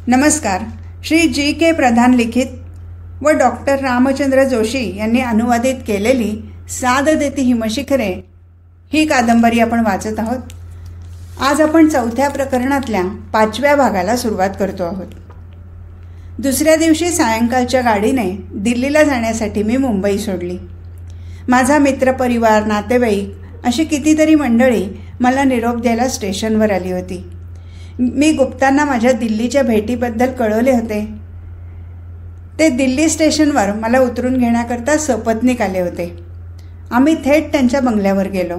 नमस्कार. श्री जी.के. प्रधान लिखित व डॉक्टर रामचंद्र जोशी यांनी अनुवादित केलेली साद देती हिमशिखरे ही कादंबरी आपण वाचत आहोत. आज आपण 4थ्या प्रकरणातल्या 5व्या भागाला सुरुवात करतो आहोत. दुसऱ्या दिवशी सायंकाळच्या गाडीने दिल्लीला जाण्यासाठी मी मुंबई सोडली. माझा मित्रपरिवार, नातेवाईक अशी कितीतरी मंडळी मला निरोप द्यायला स्टेशनवर आली होती. मी गुप्तांना माझ्या दिल्लीच्या भेटीबद्दल कळवले होते. ते दिल्ली स्टेशनवर मला उतरून घेण्याकरता सपत्नीक आले होते. आम्ही थेट त्यांच्या बंगल्यावर गेलो.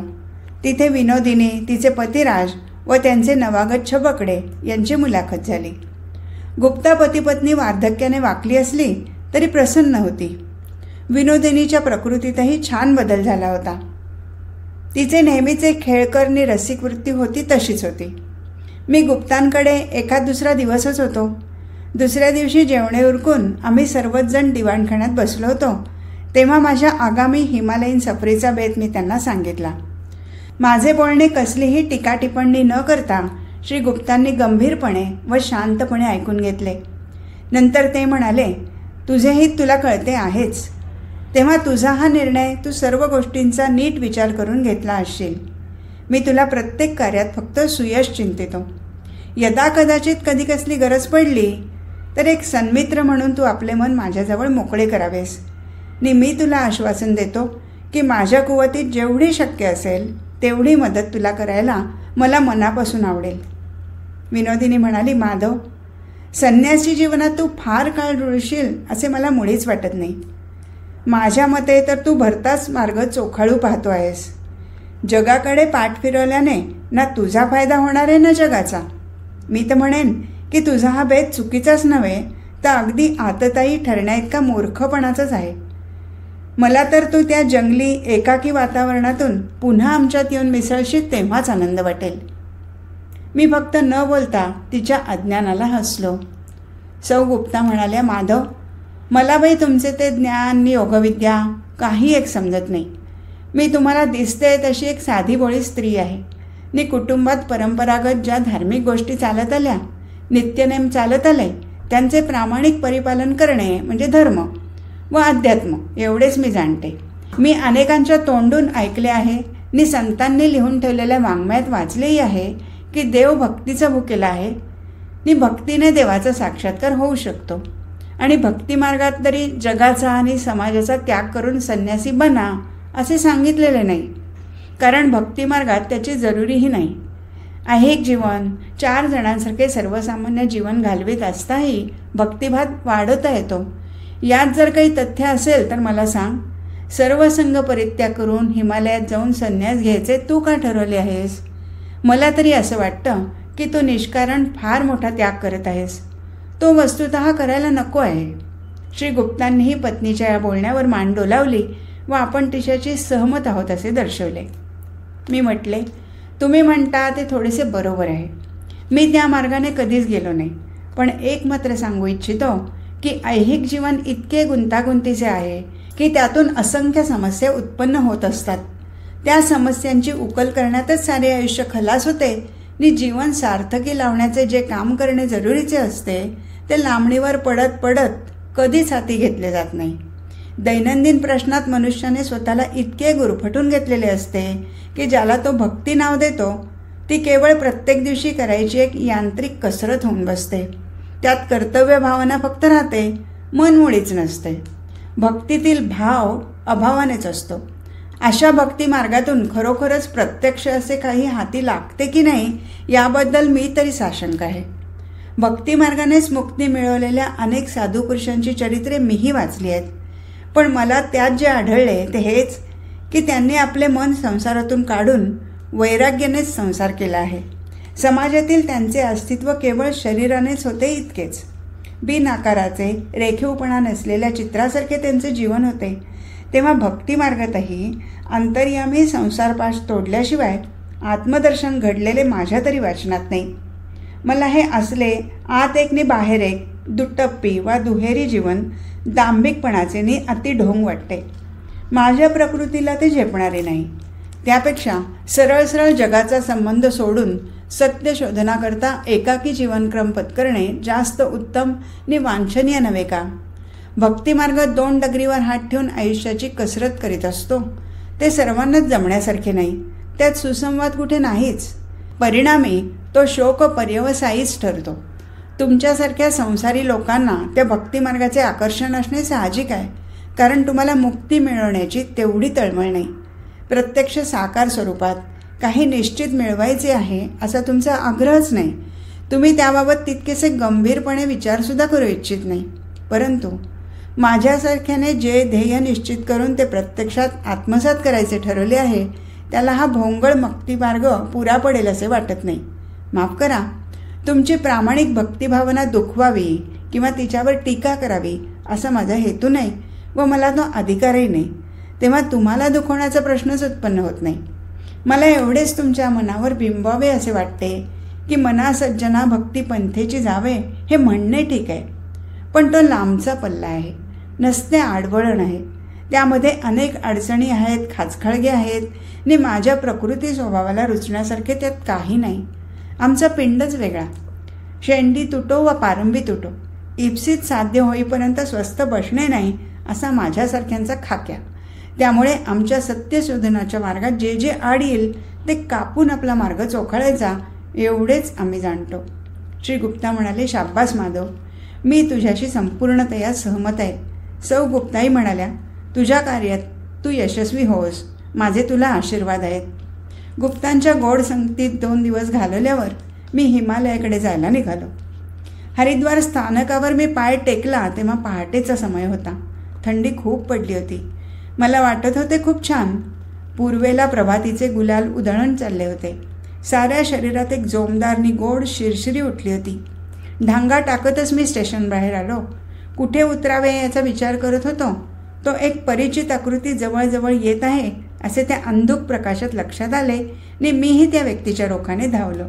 तिथे विनोदिनी, तिचे पती राज व त्यांचे नवागत छबकडे यांची मुलाखत झाली. गुप्ता पती-पत्नी वार्धक्याने वाकली असली तरी प्रसन्न होती. विनोदिनीच्या प्रकृतीतही छान बदल झाला होता. तिचे नेहमीचे खेळकरणी रसिक वृत्ती होती तशीच होती. मी गुप्तांकडे एखाद दुसरा दिवसच होतो. दुसऱ्या दिवशी जेवणे उरकून आम्ही सर्वच जण दिवाणखान्यात बसलो होतो तेव्हा माझ्या आगामी हिमालयीन सफरीचा बेत मी त्यांना सांगितला. माझे बोलणे कसलीही टीका टिप्पणी न करता श्री गुप्तांनी गंभीरपणे व शांतपणे ऐकून घेतले. नंतर ते म्हणाले, तुझे हित तुला कळते आहेच, तेव्हा तुझा हा निर्णय तू सर्व गोष्टींचा नीट विचार करून घेतला असशील. मी तुला प्रत्येक कार्यात फक्त सुयश चिंतितो. यदा कदाचित कधी कसली गरज पडली तर एक सन्मित्र म्हणून तू आपले मन माझ्याजवळ मोकळे करावेस. आणि मी तुला आश्वासन देतो की माझ्या कुवतीत जेवढी शक्य असेल तेवढी मदत तुला करायला मला मनापासून आवडेल. विनोदिनी म्हणाली, माधव, संन्यासी जीवनात तू फार काळ रुळशील असे मला मुळीच वाटत नाही. माझ्या मते तर तू भरताच मार्ग चोखाळू पाहतो आहेस. जगाकडे पाठ फिरवल्याने ना तुझा फायदा होणार आहे ना जगाचा. मी तर म्हणेन की तुझा हा भेद चुकीचाच नव्हे तर अगदी आततायी ठरण्याइतका मूर्खपणाचाच आहे. मला तर तू त्या जंगली एकाकी वातावरणातून पुन्हा आमच्यात येऊन मिसळशील तेव्हाच आनंद वाटेल. मी फक्त न बोलता तिच्या अज्ञानाला हसलो. सौ गुप्ता म्हणाल्या, माधव, मला बाई तुमचे ते ज्ञान योगविद्या काही एक समजत नाही. मी तुम्हाला दिसते तशी एक साधी भोळी स्त्री आहे. नि कुटुंबात परंपरागत ज्या धार्मिक गोष्टी चालत आल्या, नित्यनेम चालत आले, त्यांचे प्रामाणिक परिपालन करणे म्हणजे धर्म व अध्यात्म एवढेच मी जाणते. मी अनेकांच्या तोंडून ऐकले आहे नि संतांनी लिहून ठेवलेल्या वाङ्मयात वाचलेही आहे की देव भक्तीचा भुकेला आहे नि भक्तीने देवाचा साक्षात्कार होऊ शकतो. आणि भक्तिमार्गात तरी जगाचा आणि समाजाचा त्याग करून संन्यासी बना असे सांगितलेले नाही, कारण भक्तिमार्गात त्याची जरुरीही नाही. ऐहिक जीवन 4 जणांसारखे सर्वसामान्य जीवन घालवीत असताही भक्तिभाव वाढवता येतो. यात जर काही तथ्य असेल तर मला सांग. सर्व संग परित्याग करून हिमालयात जाऊन संन्यास घ्यायचे तू का ठरवले आहेस? मला तरी असं वाटतं की तू निष्कारण फार मोठा त्याग करत आहेस. तो वस्तुतः करायला नको आहे. श्री गुप्तांनीही पत्नीच्या या बोलण्यावर मान डोलावली व आपण तिच्याशी सहमत आहोत असे दर्शवले. मी म्हटले, तुम्ही म्हणता ते थोडेसे बरोबर आहे. मी त्या मार्गाने कधीच गेलो नाही. पण एक मात्र सांगू इच्छितो की ऐहिक जीवन इतके गुंतागुंतीचे आहे की त्यातून असंख्य समस्या उत्पन्न होत असतात. त्या समस्यांची उकल करण्यातच सारे आयुष्य खलास होते आणि जीवन सार्थकी लावण्याचे जे काम करणे जरुरीचे असते ते लांबणीवर पडत पडत कधीच हाती घेतले जात नाही. दैनंदिन प्रश्नात मनुष्याने स्वतःला इतके गुरफटून घेतलेले असते की ज्याला तो भक्ती नाव देतो ती केवळ प्रत्येक दिवशी करायची एक यांत्रिक कसरत होऊन बसते. त्यात कर्तव्य भावना फक्त राहते, मन मुळीच नसते. भक्तीतील भाव अभावानेच असतो. अशा भक्ती मार्गातून खरोखरच प्रत्यक्ष असे काही हाती लागते की नाही याबद्दल मी तरी साशंक आहे. भक्ती मार्गानेच मुक्ती मिळवलेल्या अनेक साधू पुरुषांची चरित्रे मीही वाचली आहेत. पण मला त्यात जे आढळले ते हेच की त्यांनी आपले मन संसारातून काढून वैराग्यानेच संसार केला आहे. समाजातील त्यांचे अस्तित्व केवळ शरीरानेच होते इतकेच. बिनआकाराचे, रेखीवपणा नसलेल्या चित्रासारखे त्यांचे जीवन होते. तेव्हा भक्तिमार्गातही अंतर्यामी संसारपाश तोडल्याशिवाय आत्मदर्शन घडलेले माझ्या तरी वाचनात नाही. मला हे असले आत एक नि बाहेर एक दुट्टप्पी वा दुहेरी जीवन दांभिकपणाचे नि अतिढोंग वाटते. माझ्या प्रकृतीला ते झेपणारे नाही. त्यापेक्षा सरळ सरळ जगाचा संबंध सोडून सत्य शोधनाकरता एकाकी जीवनक्रम पत्करणे जास्त उत्तम आणि वांछनीय नव्हे का? भक्तिमार्गात 2 डगरीवर हात ठेवून आयुष्याची कसरत करीत असतो. ते सर्वांनाच जमण्यासारखे नाही. त्यात सुसंवाद कुठे नाहीच. परिणामी तो शोक पर्यवसायीच ठरतो. तुमच्यासारख्या संसारी लोकांना त्या भक्तिमार्गाचे आकर्षण असणे साहजिक आहे, कारण तुम्हाला मुक्ती मिळवण्याची तेवढी तळमळ नाही. प्रत्यक्ष साकार स्वरूपात काही निश्चित मिळवायचे आहे असा तुमचा आग्रहच नाही. तुम्ही त्याबाबत तितकेसे गंभीरपणे विचारसुद्धा करू इच्छित नाही. परंतु माझ्यासारख्याने जे ध्येय निश्चित करून ते प्रत्यक्षात आत्मसात करायचे ठरवले आहे, त्याला हा भोंगळ मुक्तिमार्ग पुरा पडेल असे वाटत नाही. माफ करा, तुमची प्रामाणिक भक्तिभावना दुखवावी किंवा तिच्यावर टीका करावी असा माझा हेतू नाही व मला तो अधिकारही नाही. तेव्हा तुम्हाला दुखवण्याचा प्रश्नच उत्पन्न होत नाही. मला एवढेच तुमच्या मनावर बिंबावे असे वाटते की मना सज्जना भक्ती पंथेची जावे हे म्हणणे ठीक आहे, पण तो लांबचा पल्ला आहे, नसते आडवळण आहे. त्यामध्ये अनेक अडचणी आहेत, खाचखळगे आहेत आणि माझ्या प्रकृती स्वभावाला रुचण्यासारखे त्यात काही नाही. आमचा पिंडच वेगळा. शेंडी तुटो व पारंबी तुटो, इप्सित साध्य होईपर्यंत स्वस्थ बसणे नाही असा माझ्यासारख्यांचा खाक्या. त्यामुळे आमच्या सत्यशोधनाच्या मार्गात जे जे आड येईल ते कापून आपला मार्ग चोखाळायचा एवढेच आम्ही जाणतो. श्री गुप्ता म्हणाले, शाब्बास माधव, मी तुझ्याशी संपूर्णतया सहमत आहे. सौ गुप्ताई म्हणाल्या, तुझ्या कार्यात तू यशस्वी होस, माझे तुला आशीर्वाद आहेत. गुप्तांच्या गोड संगतीत 2 दिवस घालवल्यावर मी हिमालयाकडे जायला निघालो. हरिद्वार स्थानकावर मी पाय टेकला तेव्हा पहाटेचा समय होता. थंडी खूप पडली होती. मला वाटत होते खूप छान. पूर्वेला प्रभातीचे गुलाल उधळून चालले होते. साऱ्या शरीरात एक जोमदार आणि गोड शिरशिरी उठली होती. ढांगा टाकतच मी स्टेशन बाहेर आलो. कुठे उतरावे याचा विचार करत होतो. तो एक परिचित आकृती जवळजवळ येत आहे असे त्या अंधुक प्रकाशात लक्षात आले आणि मीही त्या व्यक्तीच्या रोखाने धावलो.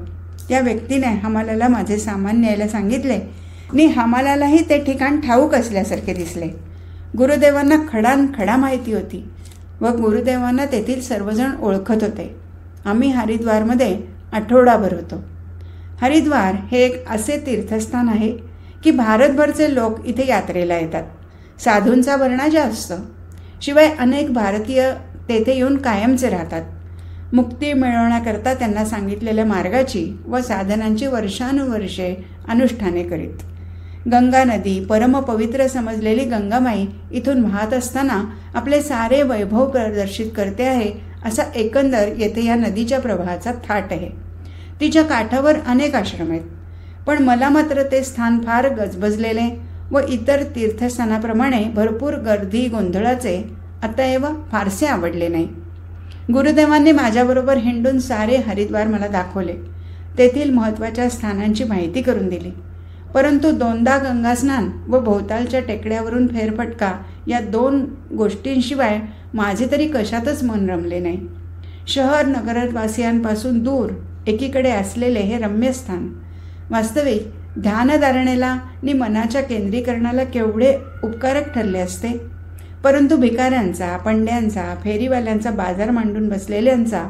त्या व्यक्तीने हमालाला माझे सामान न्यायला सांगितले आणि हमालालाही ते ठिकाण ठाऊक असल्यासारखे दिसले. गुरुदेवांना खडानखडा माहिती होती व गुरुदेवांना तेथील सर्वजण ओळखत होते. आम्ही हरिद्वारमध्ये आठवडाभर होतो. हरिद्वार हे एक असे तीर्थस्थान आहे की भारतभरचे लोक इथे यात्रेला येतात. साधूंचा वर्णा जास्त. शिवाय अनेक भारतीय तेथे येऊन कायमचे राहतात. मुक्ती मिळवण्याकरता त्यांना सांगितलेल्या मार्गाची व साधनांची वर्षानुवर्षे अनुष्ठाने करीत. गंगा नदी, परमपवित्र समजलेली गंगामाई इथून वाहत असताना आपले सारे वैभव प्रदर्शित करते आहे असा एकंदर येथे या नदीच्या प्रवाहाचा थाट आहे. तिच्या काठावर अनेक आश्रम आहेत, पण मला मात्र ते स्थान फार गजबजलेले व इतर तीर्थस्थानाप्रमाणे भरपूर गर्दी गोंधळाचे अतएव फारसे आवडले नाही. गुरुदेवांनी माझ्याबरोबर हिंडून सारे हरिद्वार मला दाखवले. तेथील महत्त्वाच्या स्थानांची माहिती करून दिली. परंतु 2दा गंगास्नान व भोवतालच्या टेकड्यावरून फेरफटका या 2 गोष्टींशिवाय माझे तरी कशातच मन रमले नाही. शहर नगरवासियांपासून दूर एकीकडे असलेले हे रम्य स्थान वास्तविक ध्यानधारणेला आणि मनाच्या केंद्रीकरणाला केवढे उपकारक ठरले असते. परंतु भिकाऱ्यांचा, पंड्यांचा, फेरीवाल्यांचा बाजार मांडून बसलेल्यांचा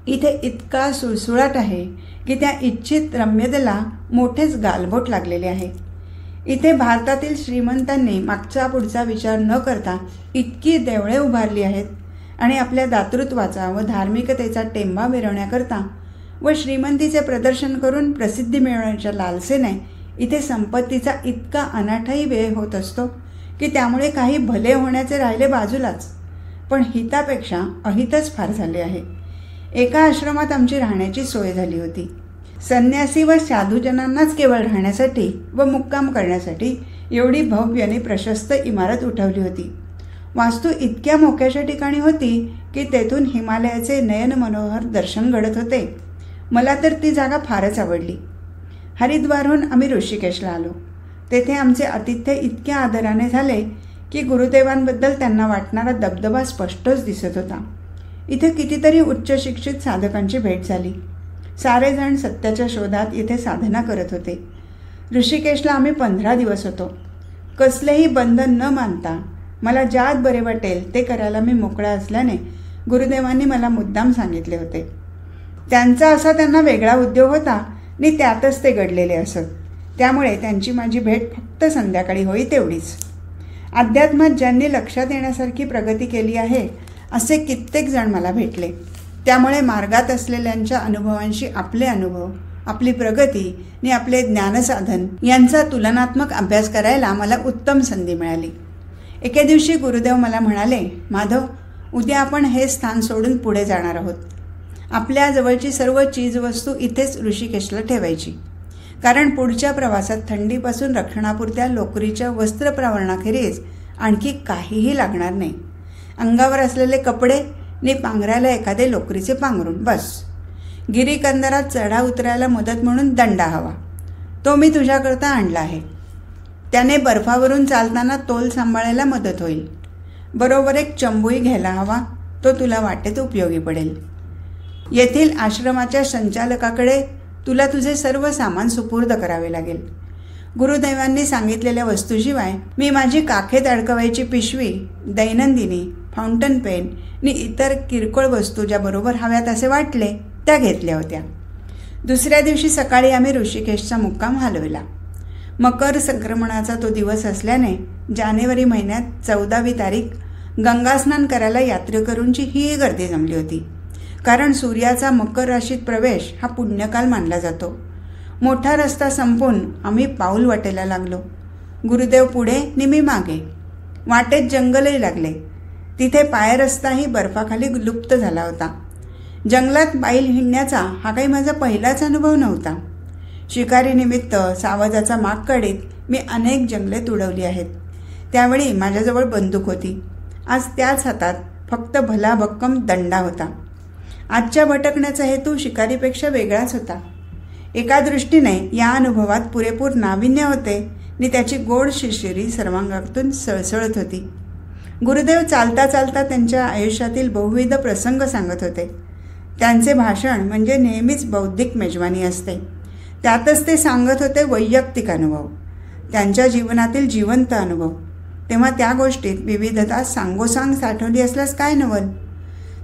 इथे इतका सुळसुळाट आहे की त्या इच्छित रम्यतेला मोठेच गालबोट लागलेले आहे. इथे भारतातील श्रीमंतांनी मागचा पुढचा विचार न करता इतकी देवळे उभारली आहेत आणि आपल्या दातृत्वाचा व धार्मिकतेचा टेंबा मिरवण्याकरता व श्रीमंतीचे प्रदर्शन करून प्रसिद्धी मिळवण्याच्या लालसेने इथे संपत्तीचा इतका अनाठाही व्यय होत असतो की त्यामुळे काही भले होण्याचे राहिले बाजूलाच, पण हितापेक्षा अहितच फार झाले आहे. एका आश्रमात आमची राहण्याची सोय झाली होती. संन्यासी व साधूजनांनाच केवळ राहण्यासाठी व मुक्काम करण्यासाठी एवढी भव्य आणि प्रशस्त इमारत उठवली होती. वास्तू इतक्या मोक्याच्या ठिकाणी होती की तेथून हिमालयाचे नयन मनोहर दर्शन घडत होते. मला तर ती जागा फारच आवडली. हरिद्वारहून आम्ही ऋषिकेशला आलो. तेथे आमचे आतिथ्य इतक्या आदराने झाले की गुरुदेवांबद्दल त्यांना वाटणारा दबदबा स्पष्टच दिसत होता. इथे कितीतरी उच्च शिक्षित साधकांची भेट झाली. सारेजण सत्याच्या शोधात इथे साधना करत होते. ऋषिकेशला आम्ही 15 दिवस होतो. कसलेही बंधन न मानता मला ज्यात बरे वाटेल ते करायला मी मोकळा असल्याने गुरुदेवांनी मला मुद्दाम सांगितले होते. त्यांचा असा त्यांना वेगळा उद्योग होता आणि त्यातच ते घडलेले असत. त्यामुळे त्यांची माझी भेट फक्त संध्याकाळी होई तेवढीच. अध्यात्मात ज्यांनी लक्षात येण्यासारखी प्रगती केली आहे असे कित्येक जण मला भेटले. त्यामुळे मार्गात असलेल्यांच्या अनुभवांशी आपले अनुभव, आपली प्रगती आणि आपले ज्ञानसाधन यांचा तुलनात्मक अभ्यास करायला मला उत्तम संधी मिळाली. एके दिवशी गुरुदेव मला म्हणाले, माधव, उद्या आपण हे स्थान सोडून पुढे जाणार आहोत. आपल्या जवळची सर्व चीजवस्तू इथेच ऋषिकेशला ठेवायची, कारण पुढच्या प्रवासात थंडीपासून रक्षणापुरत्या लोकरीच्या वस्त्रप्रवरणाखेरीज आणखी काहीही लागणार नाही. अंगावर असलेले कपडे आणि पांघरायला एखादे लोकरीचे पांघरून बस. गिरीकंदरात चढा उतरायला मदत म्हणून दंडा हवा, तो मी तुझ्याकरता आणला आहे. त्याने बर्फावरून चालताना तोल सांभाळायला मदत होईल. बरोबर एक चंबूही घ्यायला हवा, तो तुला वाटेत उपयोगी पडेल. येथील आश्रमाच्या संचालकाकडे तुला तुझे सर्व सामान सुपूर्द करावे लागेल. गुरुदेवांनी सांगितलेल्या वस्तूशिवाय मी माझी काखेत अडकवायची पिशवी, दैनंदिनी, फाउंटन पेन आणि इतर किरकोळ वस्तू ज्या बरोबर हव्यात असे वाटले त्या घेतल्या होत्या. दुसऱ्या दिवशी सकाळी आम्ही ऋषिकेशचा मुक्काम हलविला. मकर संक्रमणाचा तो दिवस असल्याने जानेवारी महिन्यात 14वी तारीख गंगास्नान करायला यात्रेकरूंची ही गर्दी जमली होती. कारण सूर्याचा मकर राशीत प्रवेश हा पुण्यकाल मानला जातो. मोठा रस्ता संपून आम्ही पाऊल वाटेला लागलो. गुरुदेव पुढे आणि मी मागे. वाटेत जंगलही लागले. तिथे पायरस्ताही बर्फाखाली लुप्त झाला होता. जंगलात बैल हिंडण्याचा हा काही माझा पहिलाच अनुभव नव्हता. शिकारीनिमित्त सावजाचा माग काढीत मी अनेक जंगले तुडवली आहेत. त्यावेळी माझ्याजवळ बंदूक होती. आज त्याच हातात फक्त भला भक्कम दंडा होता. आजच्या भटकण्याचा हेतू शिकारीपेक्षा वेगळाच होता. एका दृष्टीने या अनुभवात पुरेपूर नाविन्य होते आणि त्याची गोड शिशिरी सर्वांगातून सळसळत होती. गुरुदेव चालता चालता त्यांच्या आयुष्यातील बहुविध प्रसंग सांगत होते. त्यांचे भाषण म्हणजे नेहमीच बौद्धिक मेजवानी असते. त्यातच ते सांगत होते वैयक्तिक अनुभव, त्यांच्या जीवनातील जिवंत अनुभव. तेव्हा त्या गोष्टीत विविधता सांगोसांग साठवली असल्यास काय नवल.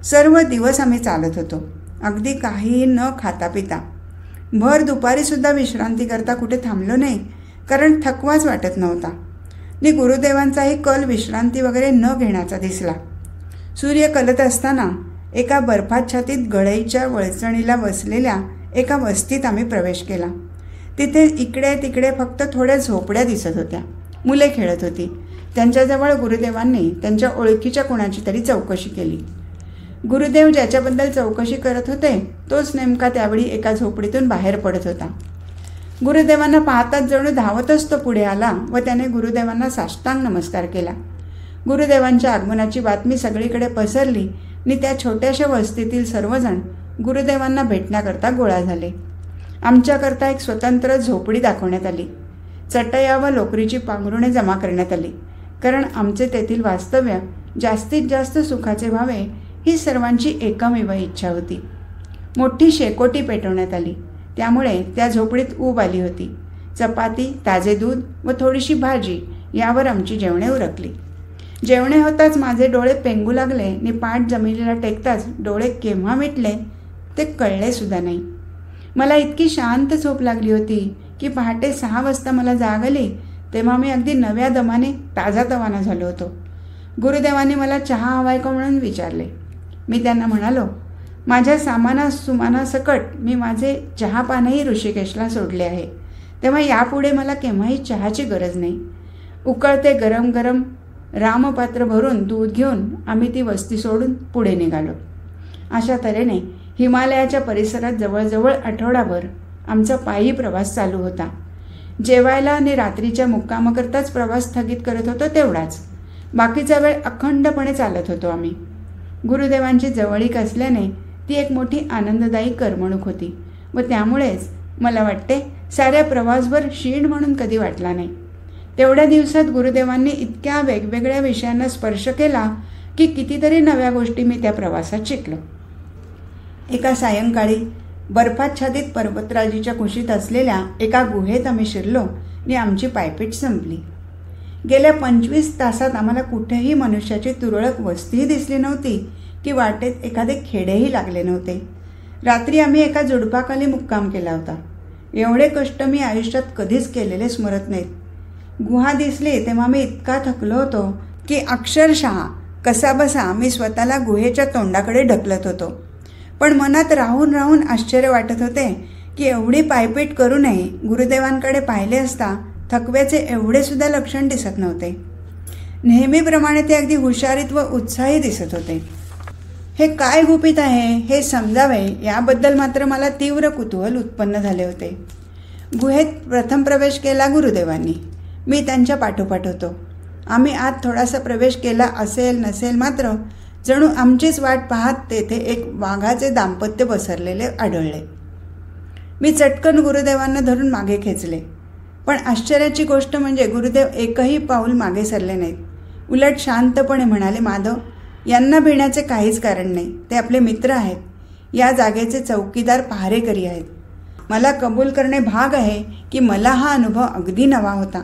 सर्व दिवस आम्ही चालत होतो, अगदी काहीही न खाता पिता. भर दुपारीसुद्धा विश्रांती करता कुठे थांबलो नाही, कारण थकवाच वाटत नव्हता. आणि गुरुदेवांचाही कल विश्रांती वगैरे न घेण्याचा दिसला. सूर्य कलत असताना एका बर्फाच्छादित गळईच्या वळचणीला बसलेल्या एका वस्तीत आम्ही प्रवेश केला. तिथे इकडे तिकडे फक्त थोड्या झोपड्या दिसत होत्या. मुले खेळत होती. त्यांच्याजवळ गुरुदेवांनी त्यांच्या ओळखीच्या कोणाची तरी चौकशी केली. गुरुदेव ज्याच्याबद्दल चौकशी करत होते तोच नेमका त्यावेळी एका झोपडीतून बाहेर पडत होता. गुरुदेवांना पाहताच जणू धावतच तो पुढे आला व त्याने गुरुदेवांना साष्टांग नमस्कार केला. गुरुदेवांच्या आगमनाची बातमी सगळीकडे पसरली आणि त्या छोट्याशा वस्तीतील सर्वजण गुरुदेवांना भेटण्याकरता गोळा झाले. आमच्याकरता एक स्वतंत्र झोपडी दाखवण्यात आली. चटया व लोकरीची पांघरुणे जमा करण्यात आली, कारण आमचे तेथील वास्तव्य जास्तीत जास्त सुखाचे व्हावे ही सर्वांची एकमेव इच्छा होती. मोठी शेकोटी पेटवण्यात आली, त्यामुळे त्या झोपडीत ऊब आली होती. चपाती, ताजे दूध व थोडीशी भाजी यावर आमची जेवणे उरकली. जेवणे होताच माझे डोळे पेंगू लागले आणि पाठ जमिनीला टेकताच डोळे केव्हा मिटले ते कळले सुद्धा नाही. मला इतकी शांत झोप लागली होती की पहाटे 6 वाजता मला जाग आली तेव्हा मी अगदी नव्या दमाने ताजातवाना झालो होतो. गुरुदेवांनी मला चहा हवाय का म्हणून विचारले. मी त्यांना म्हणालो, माझ्या सुमानासकट मी माझे चहापानही ऋषिकेशला सोडले आहे, तेव्हा यापुढे मला केव्हाही चहाची गरज नाही. उकळते गरम गरम रामपात्र भरून दूध घेऊन आम्ही ती वस्ती सोडून पुढे निघालो. अशा तऱ्हेने हिमालयाच्या परिसरात जवळजवळ आठवडाभर आमचा पायी प्रवास चालू होता. जेवायला आणि रात्रीच्या मुक्कामाकरताच प्रवास स्थगित करत होतो तेवढाच. बाकीचा वेळ अखंडपणे चालत होतो आम्ही. गुरुदेवांची जवळीक असल्याने ती एक मोठी आनंददायी करमणूक होती व त्यामुळेच मला वाटते साऱ्या प्रवासभर शीण म्हणून कधी वाटला नाही. तेवढ्या दिवसात गुरुदेवांनी इतक्या वेगवेगळ्या विषयांना स्पर्श केला की कितीतरी नव्या गोष्टी मी त्या प्रवासात शिकलो. एका सायंकाळी बर्फाच्छादित पर्वतराजीच्या कुशीत असलेल्या एका गुहेत आम्ही शिरलो आणि आमची पायपीट संपली. गेल्या 25 तासात आम्हाला कुठेही मनुष्याची तुरळक वस्तीही दिसली नव्हती की वाटेत एखादे खेडेही लागले नव्हते. रात्री आम्ही एका झुडपाखाली मुक्काम केला होता. एवढे कष्ट मी आयुष्यात कधीच केलेले स्मरत नाहीत. गुहा दिसली तेव्हा मी इतका थकलो होतो की अक्षरशः कसाबसा मी स्वतःला गुहेच्या तोंडाकडे ढकलत होतो. पण मनात राहून राहून आश्चर्य वाटत होते की एवढी पायपीट करूनही गुरुदेवांकडे पाहिले असता थकव्याचे एवढे सुद्धा लक्षण दिसत नव्हते. नेहमीप्रमाणे ते अगदी हुशारीत व उत्साही दिसत होते. हे काय गुपित आहे हे समजावे याबद्दल मात्र मला तीव्र कुतूहल उत्पन्न झाले होते. गुहेत प्रथम प्रवेश केला गुरुदेवांनी. मी त्यांच्या पाठोपाठ होतो. आम्ही आत थोडासा प्रवेश केला असेल नसेल, मात्र जणू आमचीच वाट पाहत तेथे एक वाघाचे दाम्पत्य पसरलेले आढळले. मी चटकन गुरुदेवांना धरून मागे खेचले. पण आश्चर्याची गोष्ट म्हणजे गुरुदेव एकही पाऊल मागे सरले नाहीत. उलट शांतपणे म्हणाले, माधव, यांना भिण्याचे काहीच कारण नाही. ते आपले मित्र आहेत. या जागेचे चौकीदार पहारेकरी आहेत. मला कबूल करणे भाग आहे की मला हा अनुभव अगदी नवा होता.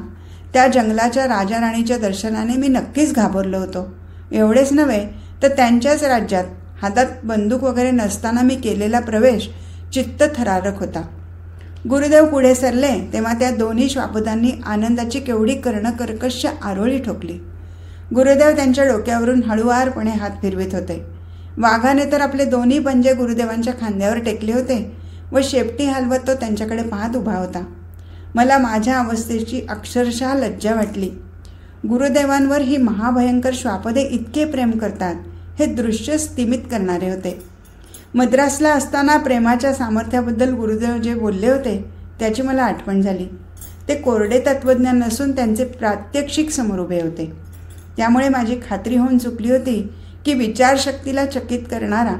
त्या जंगलाच्या राजा राणीच्या दर्शनाने मी नक्कीच घाबरलो होतो. एवढेच नव्हे तर त्यांच्याच राज्यात हातात बंदूक वगैरे नसताना मी केलेला प्रवेश चित्त थरारक होता. गुरुदेव पुढे सरले तेव्हा त्या दोन्ही श्वापदांनी आनंदाची केवढी कर्णकर्कश आरोळी ठोकली. गुरुदेव त्यांच्या डोक्यावरून हळुवारपणे हात फिरवित होते. वाघाने तर आपले दोन्ही पंजे गुरुदेवांच्या खांद्यावर टेकले होते व शेपटी हलवत तो त्यांच्याकडे पाहत उभा होता. मला माझ्या अवस्थेची अक्षरशः लज्जा वाटली. गुरुदेवांवर ही महाभयंकर श्वापदे इतके प्रेम करतात हे दृश्य स्तिमित करणारे होते. मद्रासला असताना प्रेमाच्या सामर्थ्याबद्दल गुरुदेव जे बोलले होते त्याची मला आठवण झाली. ते कोरडे तत्त्वज्ञान नसून त्यांचे प्रात्यक्षिक समोर उभे होते. त्यामुळे माझी खात्री होऊन चुकली होती की विचारशक्तीला चकित करणारा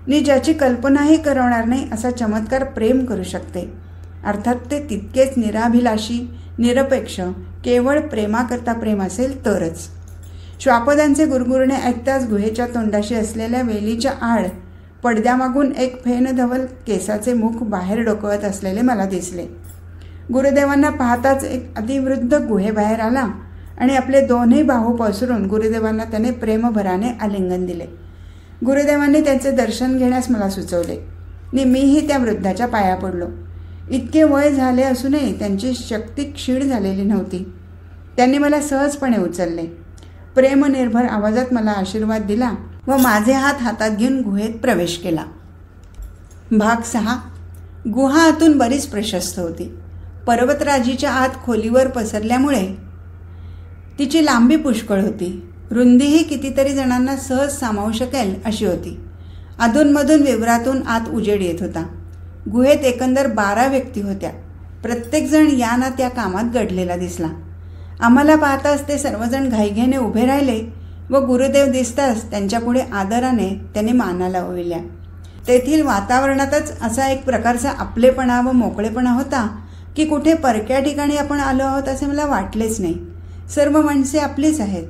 नि ज्याची कल्पनाही करवणार नाही असा चमत्कार प्रेम करू शकते. अर्थात ते तितकेच निराभिलाषी, निरपेक्ष, केवळ प्रेमाकरता प्रेम असेल तरच. श्वापदांचे गुरगुरणे ऐकताच गुहेच्या तोंडाशी असलेल्या वेलीच्या आड पडद्यामागून एक फेनधवल केसाचे मुख बाहेर डोकवत असलेले मला दिसले. गुरुदेवांना पाहताच एक अतिवृद्ध गुहेबाहेर आला आणि आपले दोन्ही बाहू पसरून गुरुदेवांना त्याने प्रेमभराने आलिंगन दिले. गुरुदेवांनी त्यांचे दर्शन घेण्यास मला सुचवले आणि मीही त्या वृद्धाच्या पाया पडलो. इतके वय झाले असूनही त्यांची शक्ती क्षीण झालेली नव्हती. त्यांनी मला सहजपणे उचलले. प्रेमनिर्भर आवाजात मला आशीर्वाद दिला व माझे हात हातात घेऊन गुहेत प्रवेश केला. भाग 6. गुहा आतून बरीच प्रशस्त होती. पर्वतराजीच्या आत खोलीवर पसरल्यामुळे तिची लांबी पुष्कळ होती. रुंदीही कितीतरी जणांना सहज सामावू शकेल अशी होती. अधूनमधून विवरातून आत उजेड येत होता. गुहेत एकंदर 12 व्यक्ती होत्या. प्रत्येकजण या ना त्या कामात गडलेला दिसला. आम्हाला पाहताच ते सर्वजण घाईघाईने उभे राहिले व गुरुदेव दिसताच त्यांच्यापुढे आदराने त्याने मानाला ओविल्या. तेथील वातावरणातच असा एक प्रकारचा आपलेपणा व मोकळेपणा होता की कुठे परक्या ठिकाणी आपण आलो आहोत असे मला वाटलेच नाही. सर्व माणसे आपलीच आहेत.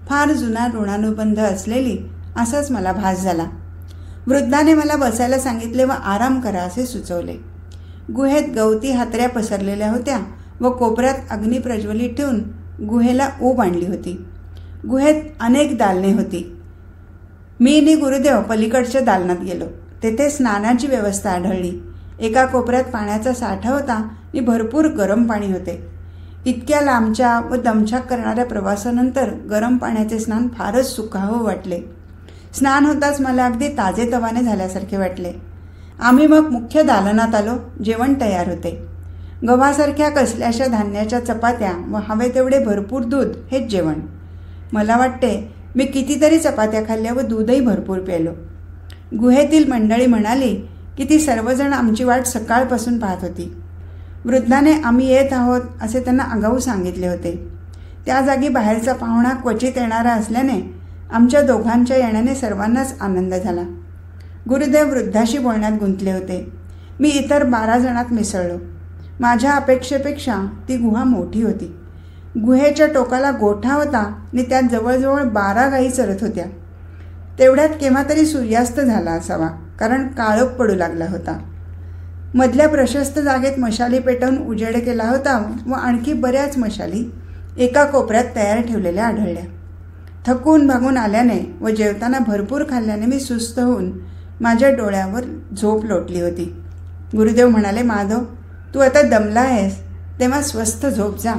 फार जुना ऋणानुबंध असलेली असाच मला भास झाला. वृद्धाने मला बसायला सांगितले व आराम करा असे सुचवले. गुहेत गवती हातऱ्या पसरलेल्या होत्या व कोपऱ्यात अग्नी प्रज्वलित ठेवून गुहेला ऊब आणली होती. गुहेत अनेक दालने होती. मी आणि गुरुदेव पलीकडच्या दालनात गेलो. तेथे स्नानाची व्यवस्था आढळली. एका कोपऱ्यात पाण्याचा साठा होता आणि भरपूर गरम पाणी होते. इतक्या लांबच्या व दमछाक करणाऱ्या प्रवासानंतर गरम पाण्याचे स्नान फारच सुखावं वाटले. स्नान होताच मला अगदी ताजेतवाने झाल्यासारखे वाटले. आम्ही मग मुख्य दालनात आलो. जेवण तयार होते. गव्हासारख्या कसल्याशा धान्याच्या चपात्या व हवे तेवढे भरपूर दूध हेच जेवण. मला वाटते मी कितीतरी चपात्या खाल्ल्या व दूधही भरपूर प्यालो. गुहेतील मंडळी म्हणाली की ती सर्वजण आमची वाट सकाळपासून पाहत होती. वृद्धाने आम्ही येत आहोत असे त्यांना आगाऊ सांगितले होते. त्या जागी बाहेरचा पाहुणा क्वचित येणारा असल्याने आमच्या दोघांच्या येण्याने सर्वांनाच आनंद झाला. गुरुदेव वृद्धाशी बोलण्यात गुंतले होते. मी इतर 12 जणात मिसळलो. माझ्या अपेक्षेपेक्षा ती गुहा मोठी होती. गुहेच्या टोकाला गोठा होता आणि त्यात जवळजवळ 12 गायी चरत होत्या. तेवढ्यात केव्हा तरी सूर्यास्त झाला असावा, कारण काळोख पडू लागला होता. मधल्या प्रशस्त जागेत मशाली पेटवून उजेड केला होता व आणखी बऱ्याच मशाली एका कोपऱ्यात तयार ठेवलेल्या आढळल्या. थकून भागून आल्याने व जेवताना भरपूर खाल्ल्याने मी सुस्त होऊन माझ्या डोळ्यावर झोप लोटली होती. गुरुदेव म्हणाले, माधव, तू आता दमला आहेस तेव्हा स्वस्थ झोप जा.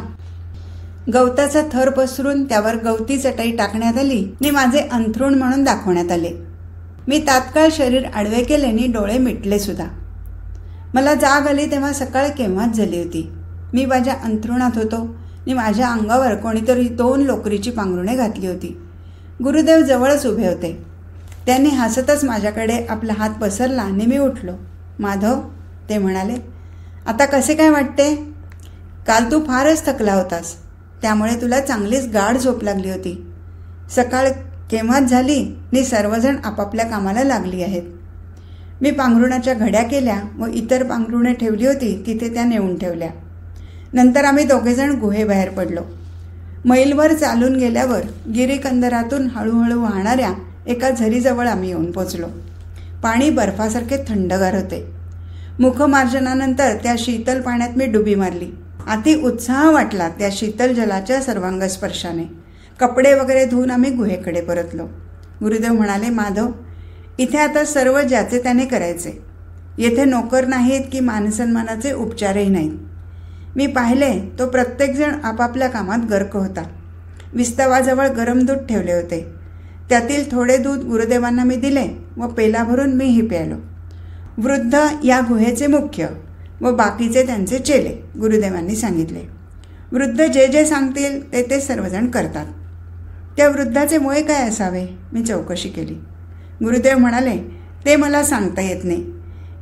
गवताचा थर पसरून त्यावर गवती चटई टाकण्यात आली आणि माझे अंथरूण म्हणून दाखवण्यात आले. मी तात्काळ शरीर आडवे केले आणि डोळे मिटले सुद्धा. मला जाग आली तेव्हा सकाळ केव्हाच झाली होती. मी माझ्या अंथरुणात होतो आणि माझ्या अंगावर कोणीतरी 2 लोकरीची पांघरुणे घातली होती. गुरुदेव जवळच उभे होते. त्यांनी हसतच माझ्याकडे आपला हात पसरला आणि मी उठलो. माधव, ते म्हणाले, आता कसे काय वाटते? काल तू फारच थकला होतास, त्यामुळे तुला चांगलीच गाढ झोप लागली होती. सकाळ केव्हाच झाली आणि सर्वजण आपापल्या कामाला लागली आहेत. मी पांघरुणाच्या घड्या केल्या व इतर पांघरुणे ठेवली होती तिथे त्या नेऊन ठेवल्या. नंतर आम्ही दोघेजण गुहेबाहेर पडलो. मैलवर चालून गेल्यावर गिरीकंदरातून हळूहळू वाहणाऱ्या एका झरीजवळ आम्ही येऊन पोचलो. पाणी बर्फासारखे थंडगार होते. मुखमार्जनानंतर त्या शीतल पाण्यात मी डुबी मारली. अति उत्साह वाटला त्या शीतल जलाच्या सर्वांग स्पर्शाने. कपडे वगैरे धुवून आम्ही गुहेकडे परतलो. गुरुदेव म्हणाले, माधव, इथे आता सर्व ज्याचे त्याने करायचे. येथे नोकर नाहीत की मानसन्मानाचे उपचारही नाहीत. मी पाहिले तो प्रत्येकजण आपापल्या कामात गर्क होता. विस्तवाजवळ गरम दूध ठेवले होते. त्यातील थोडे दूध गुरुदेवांना मी दिले व पेला भरून मीही प्यायलो. वृद्ध या गुहेचे मुख्य व बाकीचे त्यांचे चेले, गुरुदेवांनी सांगितले. वृद्ध जे जे सांगतील ते सर्वजण करतात. त्या वृद्धाचे वय काय असावे? मी चौकशी केली. गुरुदेव म्हणाले, ते मला सांगता येत नाही.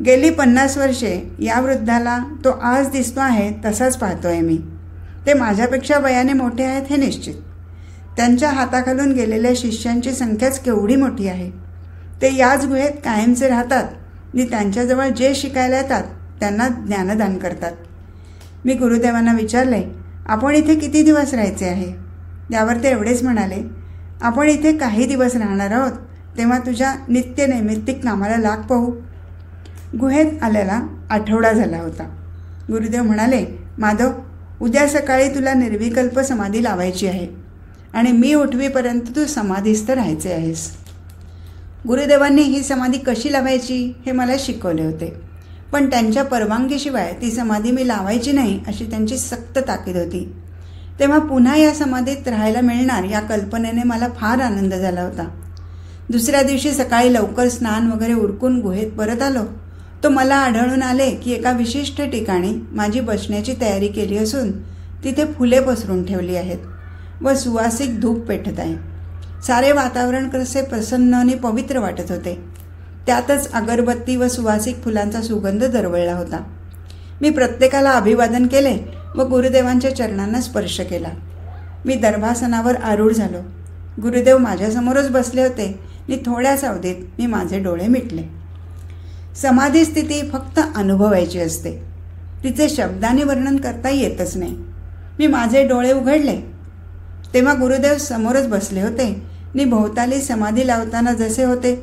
गेली 50 वर्षे या वृद्धाला तो आज दिसतो आहे तसाच पाहतोय मी. ते माझ्यापेक्षा वयाने मोठे आहेत हे निश्चित. त्यांच्या हाताखालून गेलेल्या शिष्यांची संख्याच केवढी मोठी आहे. ते याच गुहेत कायमचे राहतात आणि त्यांच्याजवळ जे शिकायला येतात त्यांना ज्ञानदान करतात. मी गुरुदेवांना विचारले, आपण इथे किती दिवस राहायचे आहे? त्यावर ते एवढेच म्हणाले, आपण इथे काही दिवस राहणार आहोत, तेव्हा तुझ्या नित्य नैमित्तिक कामाला लाग पाहू. गुहेत आल्याला आठवडा झाला होता. गुरुदेव म्हणाले, माधव, उद्या सकाळी तुला निर्विकल्प समाधी लावायची आहे आणि मी उठवीपर्यंत तू समाधीस्थ राहायचे आहेस. गुरुदेवांनी ही समाधी कशी लावायची हे मला शिकवले होते, पण त्यांच्या परवानगीशिवाय ती समाधी मी लावायची नाही अशी त्यांची सक्त ताकीद होती. तेव्हा पुन्हा या समाधीत राहायला मिळणार या कल्पनेने मला फार आनंद झाला होता. दुसऱ्या दिवशी सकाळी लवकर स्नान वगैरे उरकून गुहेत परत आलो तो मला आढळून आले की एका विशिष्ट ठिकाणी माझी बसण्याची तयारी केली असून तिथे फुले पसरून ठेवली आहेत व सुवासिक धूप पेटत आहे. सारे वातावरण कसे प्रसन्न आणि पवित्र वाटत होते. त्यातच अगरबत्ती व सुवासिक फुलांचा सुगंध दरवळला होता. मी प्रत्येकाला अभिवादन केले व गुरुदेवांच्या चरणांना स्पर्श केला. मी दर्भासनावर आरूढ झालो. गुरुदेव माझ्यासमोरच बसले होते आणि थोड्याच अवधीत मी माझे डोळे मिटले. समाधी स्थिती फक्त अनुभवायची असते. तिचे शब्दाने वर्णन करता येतच नाही. मी माझे डोळे उघडले तेव्हा गुरुदेव समोरच बसले होते आणि भोवताली समाधी लावताना जसे होते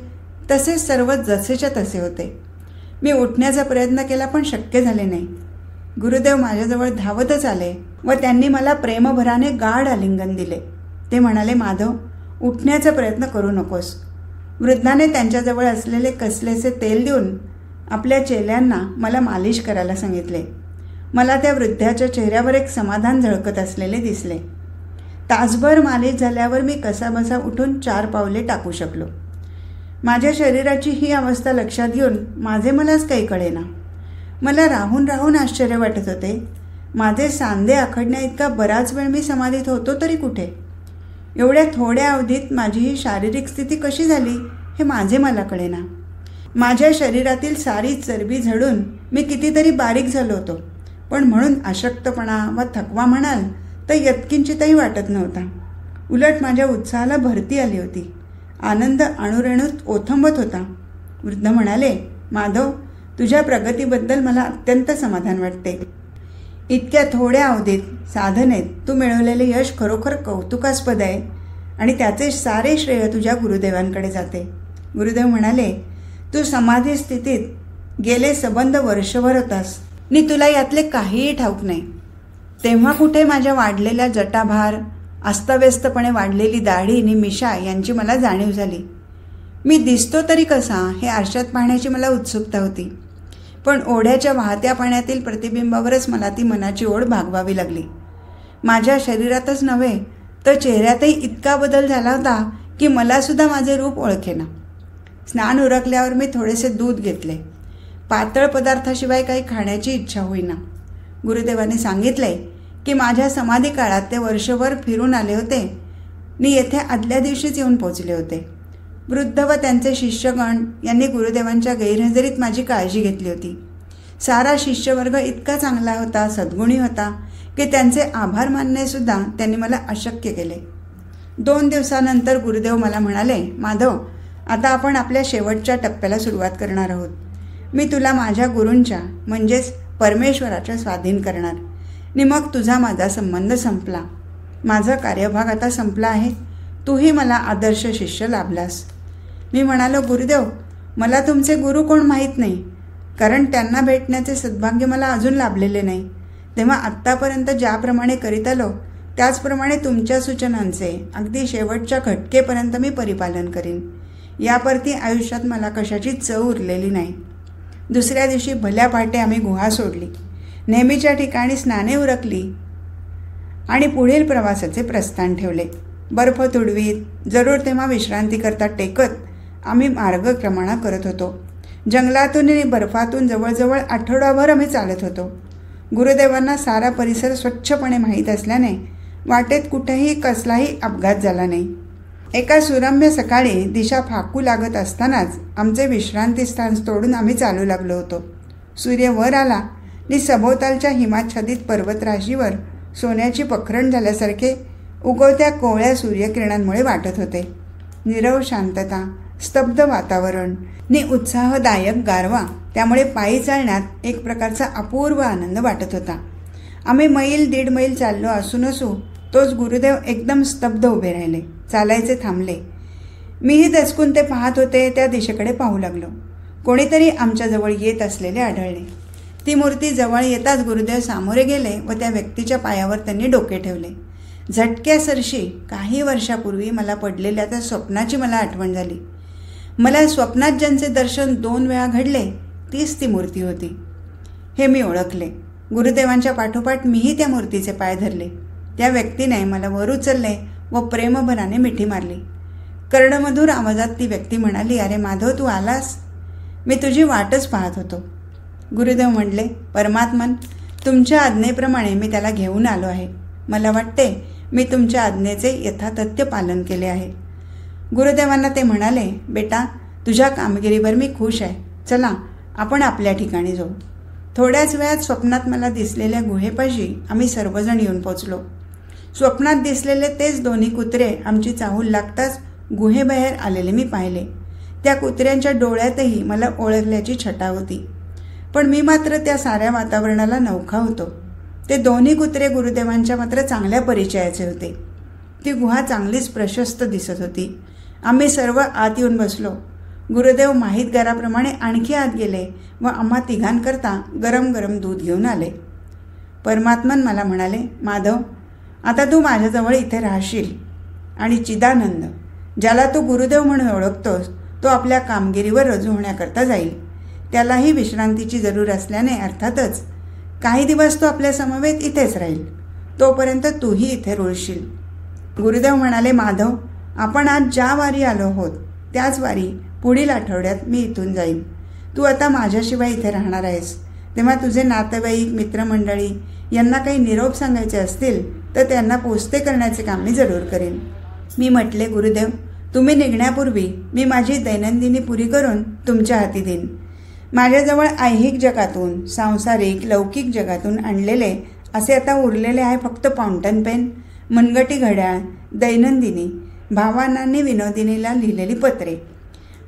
तसे सर्व जसेच्या तसे होते. मी उठण्याचा प्रयत्न केला पण शक्य झाले नाही. गुरुदेव माझ्याजवळ धावतच आले व त्यांनी मला प्रेमभराने गाढ आलिंगन दिले. ते म्हणाले, माधव, उठण्याचा प्रयत्न करू नकोस. वृद्धाने त्यांच्याजवळ असलेले कसलेसे तेल देऊन आपल्या चेल्यांना मला मालिश करायला सांगितले. मला त्या वृद्धाच्या चेहऱ्यावर एक समाधान झळकत असलेले दिसले. तासभर मालिश झाल्यावर मी कसाबसा उठून 4 पावले टाकू शकलो. माझ्या शरीराची ही अवस्था लक्षात घेऊन माझे मलाच काही कळेना. मला राहून राहून आश्चर्य वाटत होते. माझे सांधे आखडण्या इतका बराच वेळ मी समाधीत होतो तरी कुठे? एवढ्या थोड्या अवधीत माझी ही शारीरिक स्थिती कशी झाली हे माझे मला कळेना. माझ्या शरीरातील सारी चरबी झडून मी कितीतरी बारीक झालो होतो, पण म्हणून अशक्तपणा व थकवा म्हणाल तर यत्किंचितही वाटत नव्हता. उलट माझ्या उत्साहाला भरती आली होती. आनंद अणुरेणूत ओथंबत होता. वृद्ध म्हणाले, माधव, तुझ्या प्रगतीबद्दल मला अत्यंत समाधान वाटते. इतक्या थोड्या अवधीत साधनेत तू मिळवलेले यश खरोखर कौतुकास्पद आहे आणि त्याचे सारे श्रेय तुझ्या गुरुदेवांकडे जाते. गुरुदेव म्हणाले, तू समाधी स्थितीत गेले सबंध वर्षभर होतास आणि तुला यातले काहीही ठाऊक नाही. तेव्हा कुठे माझ्या वाढलेल्या जटाभार, अस्ताव्यस्तपणे वाढलेली दाढी आणि मिशा यांची मला जाणीव झाली. मी दिसतो तरी कसा हे आरशात पाहण्याची मला उत्सुकता होती, पण ओढ्याच्या वाहत्या पाण्यातील प्रतिबिंबावरच मला ती मनाची ओढ भागवावी लागली. माझ्या शरीरातच नव्हे तर चेहऱ्यातही इतका बदल झाला होता की मला सुद्धा माझे रूप ओळखेना. स्नान उरकल्यावर मी थोडेसे दूध घेतले. पातळ पदार्थाशिवाय काही खाण्याची इच्छा होईना. गुरुदेवांनी सांगितले की माझ्या समाधी काळात ते वर्षभर फिरून आले होते. मी येथे आदल्या दिवशीच येऊन पोचले होते. वृद्ध व त्यांचे शिष्यगण यांनी गुरुदेवांच्या गैरहजेरीत माझी काळजी घेतली होती. सारा शिष्यवर्ग इतका चांगला होता, सद्गुणी होता की त्यांचे आभार मानणेसुद्धा त्यांनी मला अशक्य केले. 2 दिवसानंतर गुरुदेव मला म्हणाले, माधव, आता आपण आपल्या शेवटच्या टप्प्याला सुरुवात करणार आहोत. मी तुला माझ्या गुरूंच्या म्हणजेच परमेश्वराच्या स्वाधीन करणार आणि मग तुझा माझा संबंध संपला. माझा कार्यभाग आता संपला आहे. तूही मला आदर्श शिष्य लाभलास. मी म्हणालो, गुरुदेव, मला तुमचे गुरु कोण माहीत नाही, कारण त्यांना भेटण्याचे सद्भाग्य मला अजून लाभलेले नाही. तेव्हा आत्तापर्यंत ज्याप्रमाणे करीत आलो त्याचप्रमाणे तुमच्या सूचनांचे अगदी शेवटच्या घटकेपर्यंत मी परिपालन करीन. यापरती आयुष्यात मला कशाची चव उरलेली नाही. दुसऱ्या दिवशी भल्या पहाटे आम्ही गुहा सोडली. नेहमीच्या ठिकाणी स्नाने उरकली आणि पुढील प्रवासाचे प्रस्थान ठेवले. बर्फ तुडवीत, जरूर तेव्हा विश्रांती करता टेकत आम्ही मार्गक्रमणा करत होतो. जंगलातून आणि बर्फातून जवळजवळ आठवडाभर आम्ही चालत होतो. गुरुदेवांना सारा परिसर स्वच्छपणे माहीत असल्याने वाटेत कुठेही कसलाही अपघात झाला नाही. एका सुरम्य सकाळी दिशा फाकू लागत असतानाच आमचे विश्रांतीस्थान तोडून आम्ही चालू लागलो होतो. सूर्य वर आला आणि सभोवतालच्या हिमाच्छादित पर्वतराशीवर सोन्याची पखरण झाल्यासारखे उगवत्या कोवळ्या सूर्यकिरणांमुळे वाटत होते. नीरव शांतता, स्तब्ध वातावरण आणि उत्साहदायक गारवा, त्यामुळे पायी चालण्यात एक प्रकारचा अपूर्व आनंद वाटत होता. आम्ही मैल 1.5 मैल चाललो असूनसू तोच गुरुदेव एकदम स्तब्ध उभे राहिले. चालायचे थांबले. मीही दचकून ते पाहत होते. त्या दिशेकडे पाहू लागलो. कोणीतरी आमच्याजवळ येत असलेले आढळले. ती मूर्ती जवळ येताच गुरुदेव सामोरे गेले व त्या व्यक्तीच्या पायावर त्यांनी डोके ठेवले. झटक्यासरशी काही वर्षापूर्वी मला पडलेल्या त्या स्वप्नाची मला आठवण झाली. मला स्वप्नात ज्यांचे दर्शन 2 वेळा घडले तीच ती मूर्ती होती हे मी ओळखले. गुरुदेवांच्या पाठोपाठ मीही त्या मूर्तीचे पाय धरले. त्या व्यक्तीने मला वर उचलले व प्रेमभराने मिठी मारली. कर्णमधुर आवाजात ती व्यक्ती म्हणाली, अरे माधव, तू आलास? मी तुझी वाटच पाहत होतो. गुरुदेव म्हणले, परमात्मन, तुमच्या आज्ञेप्रमाणे मी त्याला घेऊन आलो आहे. मला वाटते मी तुमच्या आज्ञेचे यथातथ्य पालन केले आहे. गुरुदेवांना ते म्हणाले, बेटा, तुझ्या कामगिरीवर मी खुश आहे. चला, आपण आपल्या ठिकाणी जाऊ. थोड्याच वेळात स्वप्नात मला दिसलेल्या गुहेपाशी आम्ही सर्वजण येऊन पोचलो. स्वप्नात दिसलेले तेच 2 कुत्रे आमची चाहूल लागताच गुहेबाहेर आलेले मी पाहिले. त्या कुत्र्यांच्या डोळ्यातही मला ओळखल्याची छटा होती. पण मी मात्र त्या साऱ्या वातावरणाला नवखा होतो. ते 2 कुत्रे गुरुदेवांच्या मात्र चांगल्या परिचयाचे होते. ती गुहा चांगलीच प्रशस्त दिसत होती. आम्ही सर्व आत येऊन बसलो. गुरुदेव माहितगाराप्रमाणे आणखी आत गेले व आम्हा तिघांकरता गरम गरम दूध घेऊन आले. परमात्मन मला म्हणाले, माधव, आता तू माझ्याजवळ इथे राहशील आणि चिदानंद, ज्याला तू गुरुदेव म्हणून ओळखतोस, तो आपल्या कामगिरीवर रजू होण्याकरता जाईल. त्यालाही विश्रांतीची जरूर असल्याने अर्थातच काही दिवस तो आपल्या समवेत इथेच राहील. तोपर्यंत तूही इथे रुळशील. गुरुदेव म्हणाले, माधव, आपण आज ज्या वारी आलो आहोत त्याच वारी पुढील आठवड्यात मी इथून जाईन. तू आता माझ्याशिवाय इथे राहणार आहेस. तेव्हा तुझे नातेवाईक, मित्रमंडळी यांना काही निरोप सांगायचे असतील तर त्यांना पोचते करण्याचे काम मी जरूर करेन. मी म्हटले, गुरुदेव, तुम्ही निघण्यापूर्वी मी माझी दैनंदिनी पुरी करून तुमच्या हाती देईन. माझ्याजवळ ऐहिक जगातून, सांसारिक, लौकिक जगातून आणलेले असे आता उरलेले आहे फक्त फाउंटन पेन, मनगटी घड्याळ, दैनंदिनी, भावांनी विनोदिनीला लिहिलेली पत्रे.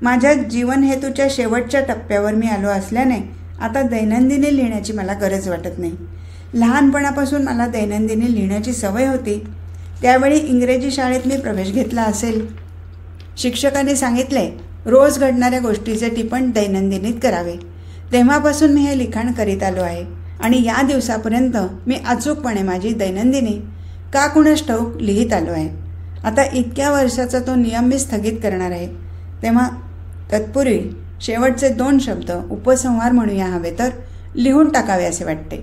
माझ्या जीवनहेतूच्या शेवटच्या टप्प्यावर मी आलो असल्याने आता दैनंदिनी लिहिण्याची मला गरज वाटत नाही. लहानपणापासून मला दैनंदिनी लिहिण्याची सवय होती. त्यावेळी इंग्रजी शाळेत मी प्रवेश घेतला असेल. शिक्षकांनी सांगितले, रोज घडणाऱ्या गोष्टीचे टिपण दैनंदिनीत करावे. तेव्हापासून मी हे लिखाण करीत आलो आहे आणि या दिवसापर्यंत मी अचूकपणे माझी दैनंदिनी का कुणास ठाऊक लिहित आलो आहे. आता इतक्या वर्षाचा तो नियम मी स्थगित करणार आहे. तेव्हा तत्पूर्वी शेवटचे 2 शब्द उपसंहार म्हणूया हवे तर लिहून टाकावे असे वाटते,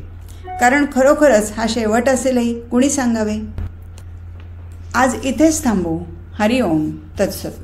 कारण खरोखरच हा शेवट असेलही कुणी सांगावे. आज इथेच थांबू. हरिओम तत्सत.